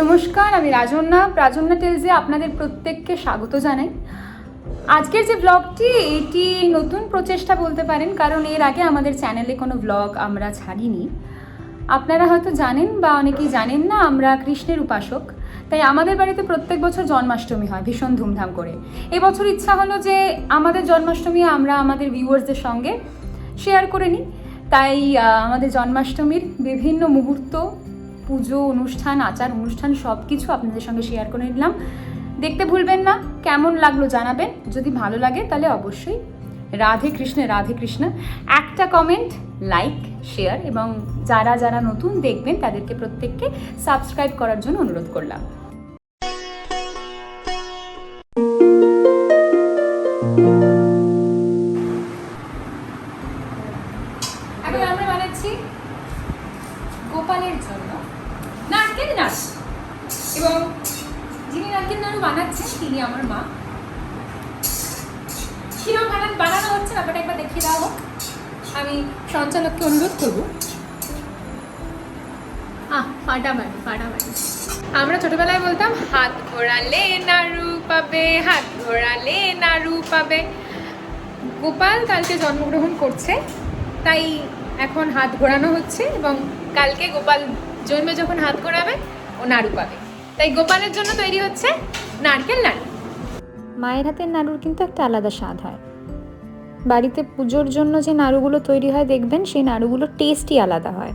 নমস্কার, আমি রাজন্না টেলসে আপনাদের প্রত্যেককে স্বাগত জানাই। আজকের যে ব্লগটি এটি নতুন প্রচেষ্টা বলতে পারেন, কারণ এর আগে আমাদের চ্যানেলে কোনো ব্লগ আমরা ছাড়িনি। আপনারা হয়তো জানেন বা অনেকেই জানেন না, আমরা কৃষ্ণের উপাসক, তাই আমাদের বাড়িতে প্রত্যেক বছর জন্মাষ্টমী হয় ভীষণ ধুমধাম করে। এবছর ইচ্ছা হলো যে আমাদের জন্মাষ্টমী আমরা আমাদের ভিউয়ার্সদের সঙ্গে শেয়ার করে নিই। তাই আমাদের জন্মাষ্টমীর বিভিন্ন মুহূর্ত, পুজো অনুষ্ঠান, আচার অনুষ্ঠান সব কিছু আপনাদের সঙ্গে শেয়ার করে নিলাম। দেখতে ভুলবেন না, কেমন লাগলো জানাবেন। যদি ভালো লাগে তাহলে অবশ্যই রাধে কৃষ্ণ একটা কমেন্ট, লাইক, শেয়ার এবং যারা যারা নতুন দেখবেন তাদেরকে প্রত্যেককে সাবস্ক্রাইব করার জন্য অনুরোধ করলাম। এখন আমরা বানাচ্ছি গোপালের জন্য নারকেল নাড়ু, এবং যিনি নারকেল নাড়ু বানাচ্ছেন তিনি আমার মা। কিরকম বানানো হচ্ছে ব্যাপারটা একবার দেখিয়ে দেওয়া হোক। আমি সঞ্চালককে অনুরোধ করবো। ফাটাফাটি। আমরা ছোটবেলায় বলতাম হাত ঘোরালে নাড়ু পাবে, হাত ঘোরালে নাড়ু পাবে। গোপাল কালকে জন্মগ্রহণ করছে, তাই এখন হাত ঘোরানো হচ্ছে, এবং কালকে গোপাল জন্মে যখন হাত ঘোরাবে ও নাড়ু পাবে। তাই গোপালের জন্য তৈরি হচ্ছে নারকেল নাড়ু। মায়ের হাতের নাড়ুর কিন্তু একটা আলাদা স্বাদ হয়। বাড়িতে পুজোর জন্য যে নাড়ুগুলো তৈরি হয় দেখবেন, সেই নাড়ুগুলোর টেস্টই আলাদা হয়।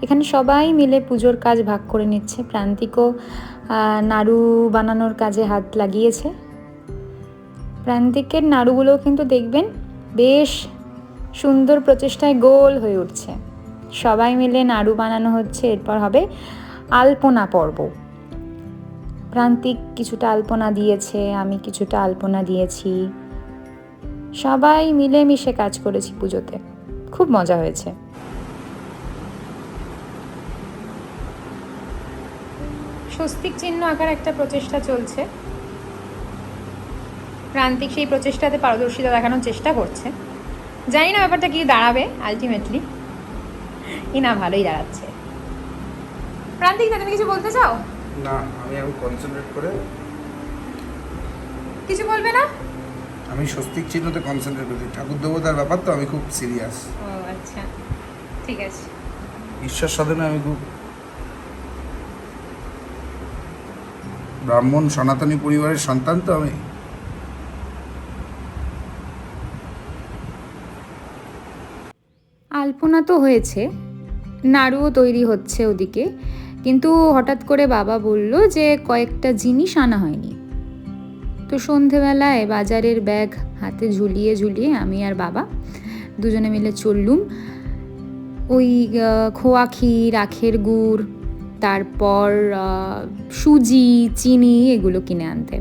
এখানে সবাই মিলে পুজোর কাজ ভাগ করে নিচ্ছে। প্রান্তিকও নাড়ু বানানোর কাজে হাত লাগিয়েছে। প্রান্তিকের নাড়ুগুলোও কিন্তু দেখবেন বেশ সুন্দর প্রচেষ্টায় গোল হয়ে উঠছে। সবাই মিলে নাড়ু বানানো হচ্ছে। এরপর হবে আলপনা পর্ব। প্রান্তিক কিছুটা আলপনা দিয়েছে, আমি কিছুটা আলপনা দিয়েছি। সবাই মিলেমিশে কাজ করেছি পুজোতে, খুব মজা হয়েছে। স্বস্তিক চিহ্ন আঁকার একটা প্রচেষ্টা চলছে। প্রান্তিক সেই প্রচেষ্টাতে পারদর্শিতা দেখানোর চেষ্টা করছে। জানি না ব্যাপারটা কি দাঁড়াবে আলটিমেটলি। না, ভালোই দাঁড়াচ্ছে। প্রান্তিক, তুমি কিছু বলতে চাও? না, আমি এখন কনসেন্ট্রেট করে কিছু বলবে না? আমি স্বস্তিক চিহ্নতে কনসেন্ট্রেট করি। ঠাকুর দেবতার ব্যাপার তো, আমি খুব সিরিয়াস। ও আচ্ছা, ঠিক আছে। ঈশ্বর সাধনে আমি খুব ব্রাহ্মণ সনাতনী পরিবারের সন্তান তো আমি। আলপনা তো হয়েছে, নাড়ুও তৈরি হচ্ছে ওদিকে, কিন্তু হঠাৎ করে বাবা বলল যে কয়েকটা জিনিস আনা হয়নি। তো সন্ধেবেলায় বাজারের ব্যাগ হাতে ঝুলিয়ে ঝুলিয়ে আমি আর বাবা দুজনে মিলে চললুম ওই খোয়া ক্ষীর, আখের গুড়, তারপর সুজি, চিনি এগুলো কিনে আনতে।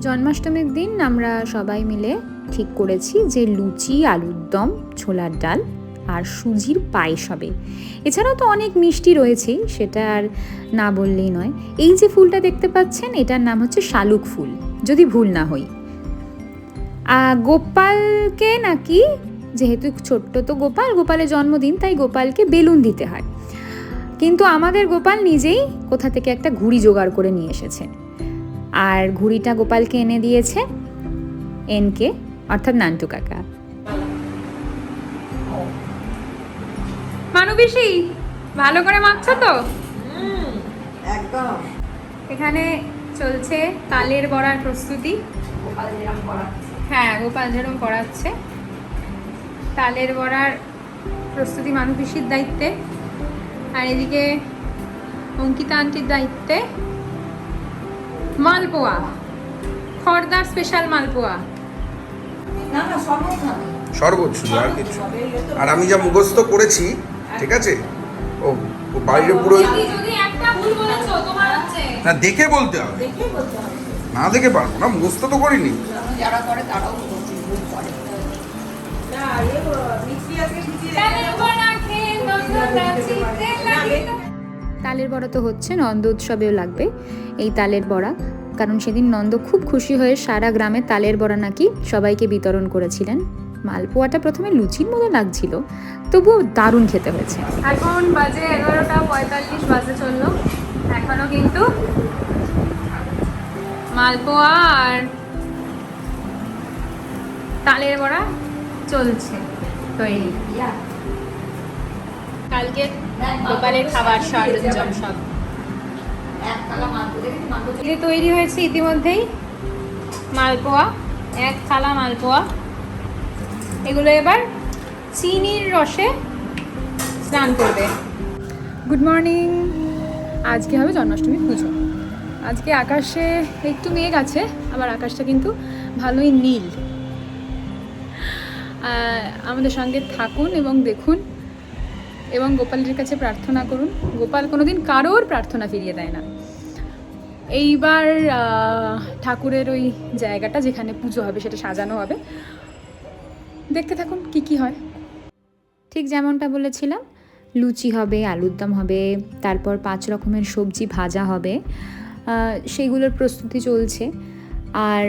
জন্মাষ্টমীর দিন আমরা সবাই মিলে ঠিক করেছি যে লুচি, আলুর দম, ছোলার ডাল আর সুজির পায়েস হবে। এছাড়াও তো অনেক মিষ্টি রয়েছেই, সেটা আর না বললেই নয়। এই যে ফুলটা দেখতে পাচ্ছেন, এটার নাম হচ্ছে শালুক ফুল, যদি ভুল না হই। গোপালকে নাকি, যেহেতু ছোট্ট তো গোপালের জন্মদিন, তাই গোপালকে বেলুন দিতে হয়। কিন্তু আমাদের গোপাল নিজেই কোথা থেকে একটা ঘুড়ি জোগাড় করে নিয়ে এসেছে, আর ঘুড়িটা গোপালকে এনে দিয়েছে এনকে, অর্থাৎ নান্টু কাকা। মানুবিশি, ভালো করে মাখছো তো? একদম। এখানে চলছে তালের বড়ার প্রস্তুতি। হ্যাঁ, গোপাল যেরকম করাচ্ছে। তালের বড়ার প্রস্তুতি মানুবিশির দায়িত্বে, আর এদিকে অঙ্কিতা আন্টির দায়িত্বে মালপোয়া, খড়দার স্পেশাল মালপোয়া। না না, শরবত শুধু, আর কিছু। আর আমি যা মুখস্থ করেছি, ঠিক আছে, ও বাইরে পুরো যদি একটা ভুল বলেছো তোমার হচ্ছে না, দেখে বলতে হবে। দেখেই বলতে হবে। না দেখে পারবো না, মুখস্থ তো করিনি। যারা করে তারাও ভুল করে। না, মিষ্টি আজকে ভিজিয়ে তালের বড়া খেয়ে নন্দনাচিতে লাগে। তালের বড়া তো হচ্ছে, নন্দ উৎসবেও লাগবে এই তালের বড়া, কারণ সেদিন নন্দ খুব খুশি হয়ে সারা গ্রামে তালের বড়া নাকি সবাইকে বিতরণ করেছিলেন। মালপোয়াটা প্রথমে লুচির মতো লাগছিল, তবুও দারুণ খেতে হয়েছে। এখন বাজে 11:45 বাজে চললো। এখনো কিন্তু মালপোয়া আর তালের বড়া চলছে তৈরি। কালকে গোপালের খাবার সরঞ্জাম সব এই তৈরি হয়েছে ইতিমধ্যেই। মালপোয়া, 1 থালা মালপোয়া, এগুলো এবার চিনির রসে স্নান করবে। Good morning. আজকে হবে জন্মাষ্টমী পুজো। আজকে আকাশে একটু মেঘ আছে, আবার আকাশটা কিন্তু ভালোই নীল। আমাদের সঙ্গে থাকুন এবং দেখুন এবং গোপালের কাছে প্রার্থনা করুন। গোপাল কোনোদিন কারোর প্রার্থনা ফিরিয়ে দেয় না। এইবার ঠাকুরের ওই জায়গাটা যেখানে পুজো হবে সেটা সাজানো হবে, দেখতে থাকুন কি কি হয়। ঠিক যেমনটা বলেছিলাম, লুচি হবে, আলুর দম হবে, তারপর 5 রকমের সবজি ভাজা হবে, সেইগুলোর প্রস্তুতি চলছে। আর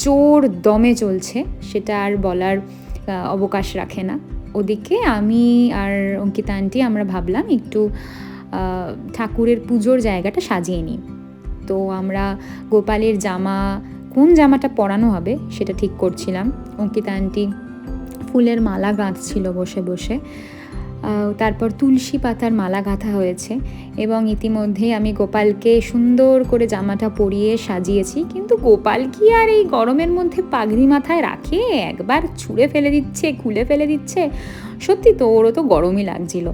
জোর দমে চলছে, সেটা আর বলার অবকাশ রাখে না। ওদিকে আমি আর অঙ্কিতা আন্টি আমরা ভাবলাম একটু ঠাকুরের পুজোর জায়গাটা সাজিয়ে নিই। তো আমরা গোপালের জামা, কোন জামাটা পরানো হবে সেটা ঠিক করছিলাম। অঙ্কিতা আন্টি ফুলের মালা গাঁথছিল বসে বসে, তারপর তুলসী পাতার মালা গাঁথা হয়েছে এবং ইতিমধ্যেই আমি গোপালকে সুন্দর করে জামাটা পরিয়ে সাজিয়েছি। কিন্তু গোপাল কি আর এই গরমের মধ্যে পাগড়ি মাথায় রাখে? একবার ছুঁড়ে ফেলে দিচ্ছে, খুলে ফেলে দিচ্ছে। সত্যি তো ওরও তো গরমই লাগছিল।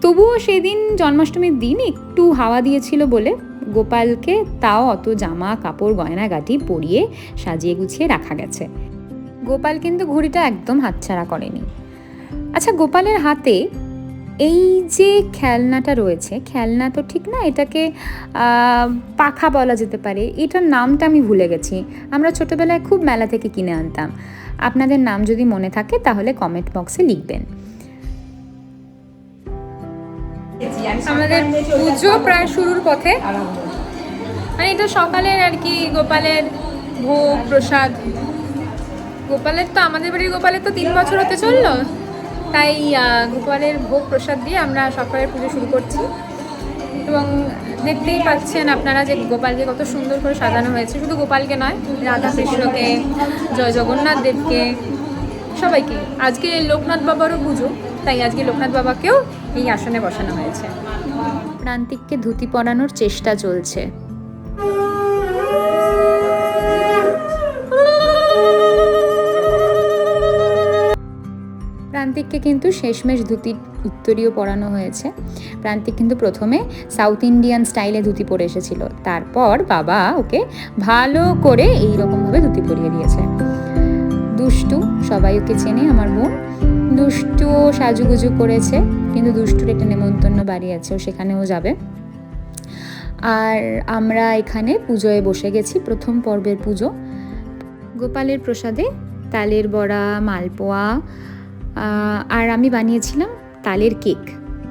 তবুও সেদিন জন্মাষ্টমীর দিন একটু হাওয়া দিয়েছিল বলে গোপালকে তাও অত জামা কাপড় গয়নাগাটি পরিয়ে সাজিয়ে গুছিয়ে রাখা গেছে। গোপাল কিন্তু ঘড়িটা একদম হাতছাড়া করেনি। আচ্ছা, গোপালের হাতে এই যে খেলনাটা রয়েছে, খেলনা তো ঠিক না, এটাকে পাখা বলা যেতে পারে। এটার নামটা আমি ভুলে গেছি। আমরা ছোটোবেলায় খুব মেলা থেকে কিনে আনতাম। আপনাদের নাম যদি মনে থাকে তাহলে কমেন্ট বক্সে লিখবেন। আমাদের পুজো প্রায় শুরুর পথে। মানে এটা সকালের আর কি গোপালের ভোগ প্রসাদ। গোপালের তো আমাদের বাড়ির গোপালের তো 3 বছর হতে চললো, তাই গোপালের ভোগ প্রসাদ দিয়ে আমরা সকালের পুজো শুরু করছি। এবং দেখতেই পাচ্ছেন আপনারা যে গোপালকে কত সুন্দর করে সাজানো হয়েছে। শুধু গোপালকে নয়, রাধা কৃষ্ণকে, জয় জগন্নাথ দেবকে, সবাইকে। আজকে লোকনাথ বাবারও পুজো, তাই আজকে লোকনাথ বাবাকেও এই আসনে বসানো হয়েছে। প্রান্তিককে ধুতি পরানোর চেষ্টা চলছে। প্রান্তিককে কিন্তু শেষমেশ ধুতি উত্তরীয় পরানো হয়েছে। প্রান্তিক কিন্তু প্রথমে সাউথ ইন্ডিয়ান স্টাইলে ধুতি পরে এসেছিল, তারপর বাবা ওকে ভালো করে এইরকমভাবে ধুতি পরিয়ে দিয়েছে। দুষ্টু, সবাই ওকে চেনে, আমার বোন। দুষ্টুও সাজুগুজু করেছে, কিন্তু দুষ্টুর একটা নেমন্তন্ন বাড়ি আছে, ও সেখানেও যাবে। আর আমরা এখানে পুজোয় বসে গেছি, প্রথম পর্বের পুজো। গোপালের প্রসাদে তালের বড়া, মালপোয়া, আর আমি বানিয়েছিলাম তালের কেক,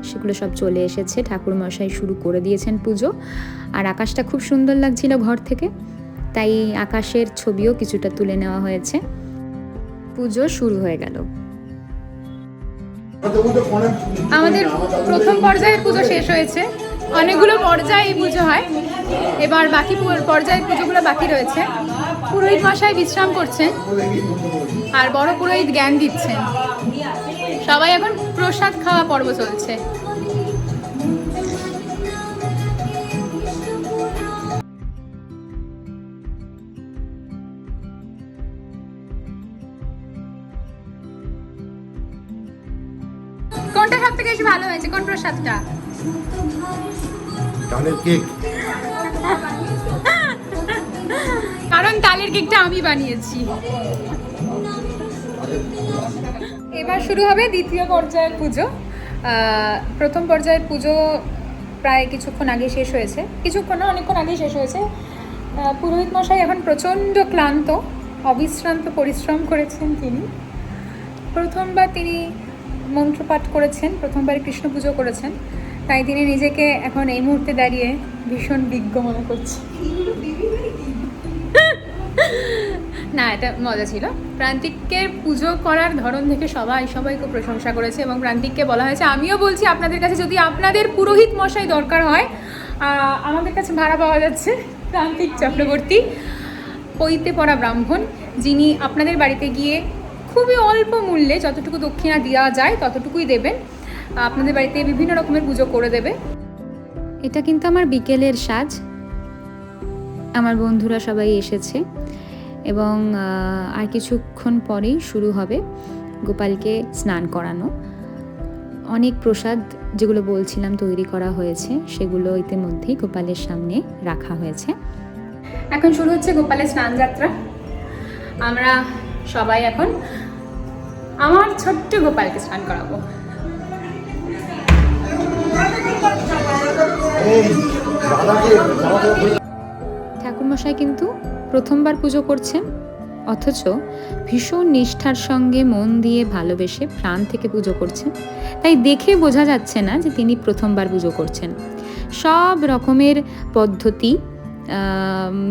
সেগুলো সব চলে এসেছে। ঠাকুরমশাই শুরু করে দিয়েছেন পুজো। আর আকাশটা খুব সুন্দর লাগছিল ঘর থেকে, তাই আকাশের ছবিও কিছুটা তুলে নেওয়া হয়েছে। পুজো শুরু হয়ে গেল। আমাদের প্রথম পর্যায়ের পুজো শেষ হয়েছে। অনেকগুলো পর্যায়ে পুজো হয়, এবার বাকি পর্যায়ের পুজোগুলো বাকি রয়েছে। পুরোহিত মশাই বিশ্রাম করছেন আর বড় পুরোহিত জ্ঞান দিচ্ছেন। সবাই এখন প্রসাদ খাওয়া পর্ব চলছে। কোনটা সব থেকে বেশি ভালো হয়েছে? কোন প্রসাদটা? তালের কেক। কারণ তালের কেকটা আমি বানিয়েছি। এবার শুরু হবে দ্বিতীয় পর্যায়ের পুজো। প্রথম পর্যায়ের পুজো প্রায় কিছুক্ষণ আগে শেষ হয়েছে, কিছুক্ষণ না, অনেকক্ষণ আগে শেষ হয়েছে। পুরোহিত মশাই এখন প্রচণ্ড ক্লান্ত, অবিশ্রান্ত পরিশ্রম করেছেন তিনি। প্রথমবার তিনি মন্ত্রপাঠ করেছেন, প্রথমবার কৃষ্ণ পুজো করেছেন, তাই তিনি নিজেকে এখন এই মুহূর্তে দাঁড়িয়ে ভীষণ বিজ্ঞ মনে করছেন। না, এটা মজা ছিল। প্রান্তিককে পুজো করার ধরন থেকে সবাই খুব প্রশংসা করেছে এবং প্রান্তিককে বলা হয়েছে, আমিও বলছি আপনাদের কাছে যদি আপনাদের পুরোহিত মশাই দরকার হয়, আমাদের কাছে ভাড়া পাওয়া যাচ্ছে। প্রান্তিক চক্রবর্তী, পৈতে পড়া ব্রাহ্মণ, যিনি আপনাদের বাড়িতে গিয়ে খুবই অল্প মূল্যে যতটুকু দক্ষিণা দেওয়া যায় ততটুকুই দেবেন, আপনাদের বাড়িতে বিভিন্ন রকমের পুজো করে দেবে। এটা কিন্তু আমার বিকেলের সাজ। আমার বন্ধুরা সবাই এসেছে এবং আর কিছুক্ষণ পরেই শুরু হবে গোপালকে স্নান করানো। অনেক প্রসাদ যেগুলো বলছিলাম তৈরি করা হয়েছে, সেগুলো ইতিমধ্যেই গোপালের সামনে রাখা হয়েছে। এখন শুরু হচ্ছে গোপালের স্নান যাত্রা। আমরা সবাই এখন আমার ছোট্ট গোপালকে স্নান করাবো। ঠাকুরমশাই কিন্তু প্রথমবার পুজো করছেন, অথচ ভীষণ নিষ্ঠার সঙ্গে মন দিয়ে ভালোবেসে প্রাণ থেকে পুজো করছেন। তাই দেখে বোঝা যাচ্ছে না যে তিনি প্রথমবার পুজো করছেন। সব রকমের পদ্ধতি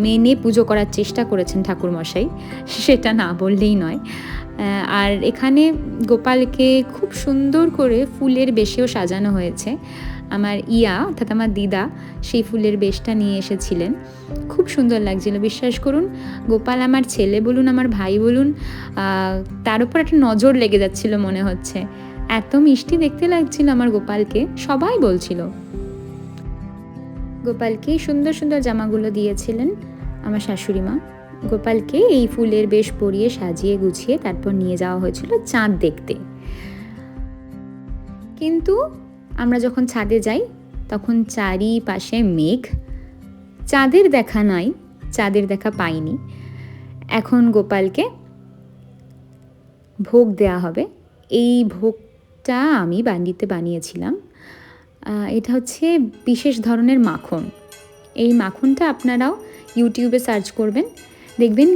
মেনে পুজো করার চেষ্টা করেছেন ঠাকুরমশাই, সেটা না বললেই নয়। আর এখানে গোপালকে খুব সুন্দর করে ফুলের বেশেও সাজানো হয়েছে। আমার অর্থাৎ আমার দিদা সেই ফুলের বেশটা নিয়ে এসেছিলেন, খুব সুন্দর লাগছিল। বিশ্বাস করুন, গোপাল আমার ছেলে বলুন, আমার ভাই বলুন, তার উপর একটা নজর লেগে যাচ্ছিল মনে হচ্ছে। এত মিষ্টি দেখতে লাগছিল আমার গোপালকে, সবাই বলছিল। গোপালকে সুন্দর সুন্দর জামাগুলো দিয়েছিলেন আমার শাশুড়ি মা। গোপালকে এই ফুলের বেশ পরিয়ে সাজিয়ে গুছিয়ে তারপর নিয়ে যাওয়া হয়েছিল চাঁদ দেখতে। কিন্তু আমরা যখন ছাদে যাই তখন চারিপাশে মেঘ, চাঁদের দেখা নাই, চাঁদের দেখা পাইনি। এখন গোপালকে ভোগ দেয়া হবে। এই ভোগটা আমি বাড়িতে বানিয়েছিলাম। এটা হচ্ছে বিশেষ ধরনের মাখন। এই মাখনটা আপনারাও ইউটিউবে সার্চ করবেন, দেখবেন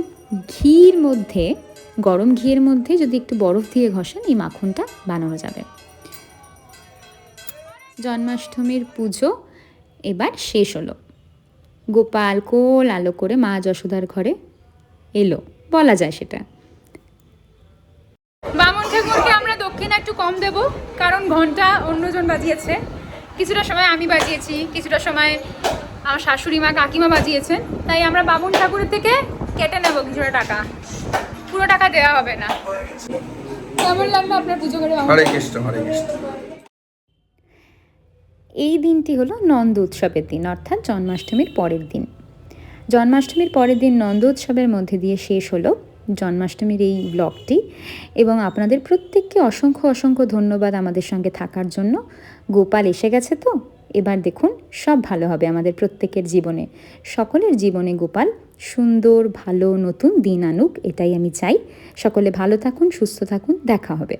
ঘির মধ্যে, গরম ঘিয়ের মধ্যে যদি একটু বরফ দিয়ে ঘষেন এই মাখনটা বানানো যাবে। জন্মাষ্টমীর পুজো এবার শেষ হলো। গোপাল কোল আলো করে মা যশোদার ঘরে এলো, বলা যায় সেটা। বামন ঠাকুরকে আমরা দক্ষিণা একটু কম দেব, কারণ ঘন্টা অন্যজন বাজিয়েছে। কিছুটা সময় আমি বাজিয়েছি, কিছুটা সময় আমার শাশুড়ি মা কাকিমা বাজিয়েছেন। তাই আমরা বামন ঠাকুরের থেকে কেটে নেব কিছুটা টাকা, পুরো টাকা দেওয়া হবে না। কেমন লাগলো আপনার পুজো করে? হরে কৃষ্ণ, হরে কৃষ্ণ। এই দিনটি হলো নন্দ উৎসবের দিন, অর্থাৎ জন্মাষ্টমীর পরের দিন। জন্মাষ্টমীর পরের দিন নন্দ উৎসবের মধ্যে দিয়ে শেষ হলো জন্মাষ্টমীর এই ব্লগটি। এবং আপনাদের প্রত্যেককে অসংখ্য অসংখ্য ধন্যবাদ আমাদের সঙ্গে থাকার জন্য। গোপাল এসে গেছে তো, এবার দেখুন সব ভালো হবে আমাদের প্রত্যেকের জীবনে। সকলের জীবনে গোপাল সুন্দর ভালো নতুন দিন আনুক, এটাই আমি চাই। সকলে ভালো থাকুন, সুস্থ থাকুন, দেখা হবে।